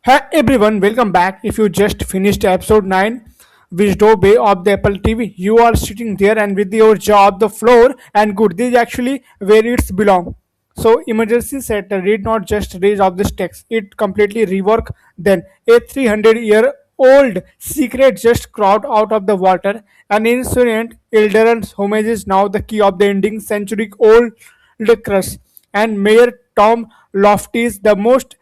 Hey everyone, welcome back. If you just finished episode 9, Wisdom Bay of the Apple TV, you are sitting there and with your jaw on the floor, and good, this is actually where it's belong. So, emergency center did not just raise up the stakes, it completely reworked. Then, a 300-year-old secret just crawled out of the water. An ancient Eldaran's homage is now the key of the ending century-old crush. And Mayor Tom Loftis, the most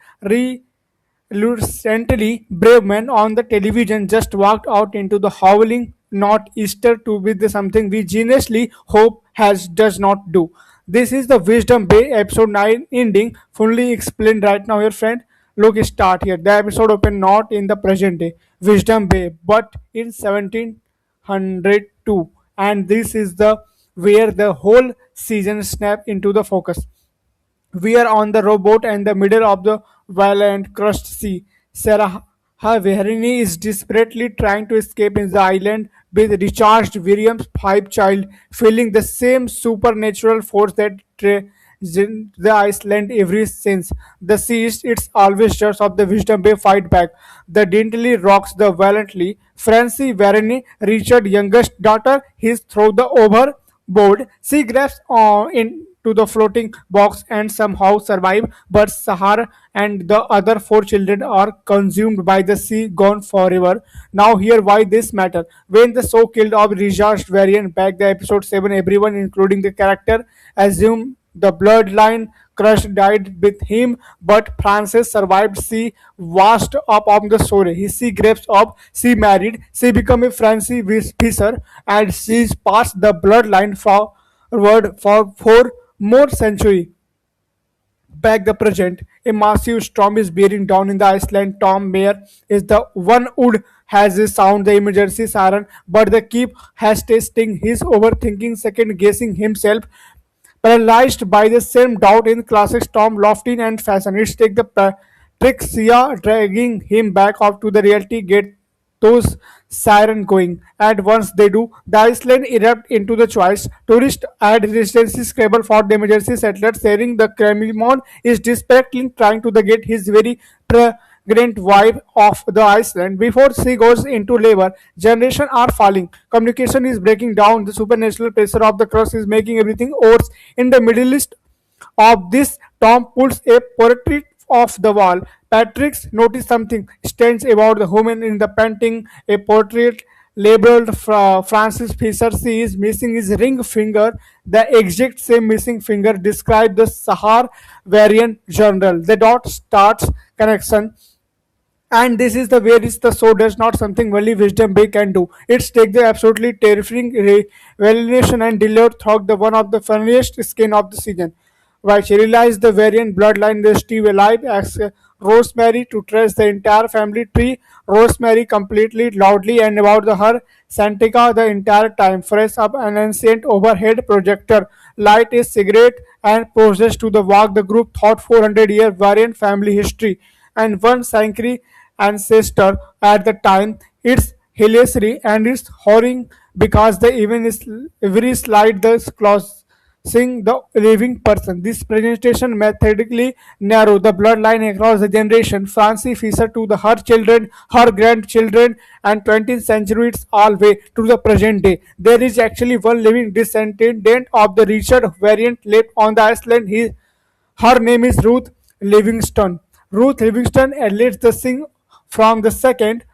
recently brave man on the television, just walked out into the howling northeaster to with something we geniusly hope has does not do. This is the Wisdom Bay episode 9 ending fully explained right now, your friend. Look, start here. The episode opened not in the present day, Wisdom Bay, but in 1702, and this is the where the whole season snap into the focus. We are on the rowboat in the middle of the violent crushed sea. Sarah Verini is desperately trying to escape in the island with recharged William's pipe child, feeling the same supernatural force that the Iceland ever since. The sea is its always just of the Wisdom Bay fight back. The daintily rocks the valiantly. Francie Verini, Richard's youngest daughter, is thrown the overboard. She grabs into the floating box and somehow survive, but Sahar and the other four children are consumed by the sea, gone forever. Now, here why this matter. When the show killed off Richard's variant back the episode 7, everyone, including the character, assumed the bloodline crush died with him, but Frances survived. She washed up on the shore. She grabs up, she married, she became a Francie Fisher, and she's passed the bloodline forward for 4 more centuries. Back the present, a massive storm is bearing down in the Iceland. Tom Mayer is the one who has sound the emergency siren, but the keep has tasting his overthinking, second guessing himself, paralyzed by the same doubt in classic Tom Loftin and fashion. It's take the Trixia dragging him back up to the reality, get those siren going. And once they do, the Iceland erupt into the choice. Tourists add residency scrabble for the emergency settlers, saying the Kremlin is desperately trying to get his very pregnant wife of the Iceland before she goes into labor. Generations are falling. Communication is breaking down. The supernatural pressure of the cross is making everything worse. In the Middle East of this, Tom pulls a portrait off the wall. Patrick's notice something strange about the woman in the painting. A portrait labeled Francis Fisher. She is missing his ring finger. The exact same missing finger described the Sahar variant journal. The dot starts connection, and this is the where is the so does not something only wisdom bay can do. It's take the absolutely terrifying revelation and delivered through the one of the funniest skin of the season. While she realized the variant bloodline is still alive, asks Rosemary to trace the entire family tree. Rosemary completely loudly and about her Santica the entire time, fresh up an ancient overhead projector, light a cigarette and poses to the walk. The group thought 400-year variant family history and one century ancestor at the time. It's hilarious and it's horring because the even is every slide the crossing the living person. This presentation methodically narrow the bloodline across the generation. Fancy Fisher to the her children, her grandchildren, and 20th century it's all way to the present day. There is actually one living descendant of the Richard variant left on the Iceland. Her name is Ruth Livingston. Ruth Livingston leads the sing from the second.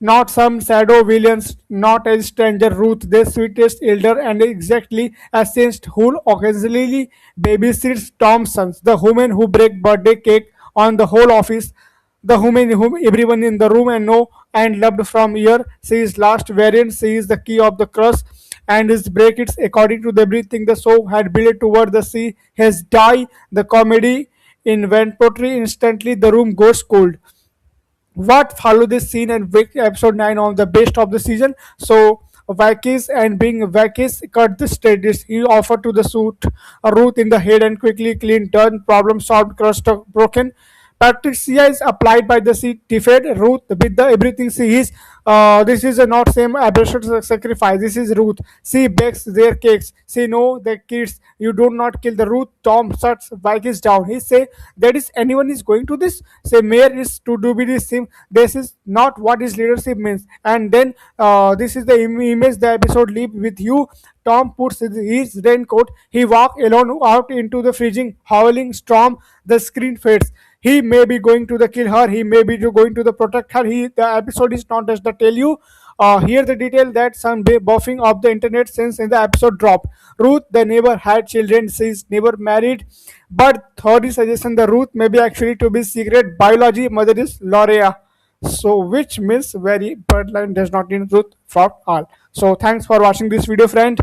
Not some shadow villains, not a stranger. Ruth, the sweetest elder and exactly a saint who occasionally babysits Tom's sons, the woman who break birthday cake on the whole office, the woman whom everyone in the room and know and loved from year. She is last variant. She is the key of the cross and his break it's according to the everything the show had built toward the sea has died. The comedy inventory instantly the room goes cold. What follow this scene and episode 9 of the best of the season. So Vakis and being Vakis cut the status. He offered to the suit a root in the head and quickly clean, done, problem solved, crust broken. Patricia is applied by the sea defeat Ruth with the everything she is. This is not same abortion sacrifice. This is Ruth. She bakes their cakes. She know the kids. You do not kill the Ruth. Tom shuts bike is down. He say that is anyone is going to this. Say mayor is to do with this thing. This is not what his leadership means. And then this is the image the episode leave with you. Tom puts his raincoat. He walks alone out into the freezing, howling storm. The screen fades. He may be going to the kill her. He may be going to the protect her. The episode is not just to tell you. Here the detail that some buffing of the internet since in the episode dropped. Ruth, the neighbor, had children. She's never married. But third suggestion, the Ruth may be actually to be secret biology. Mother is Lorea. So which means very bloodline does not need Ruth for all. So thanks for watching this video, friend.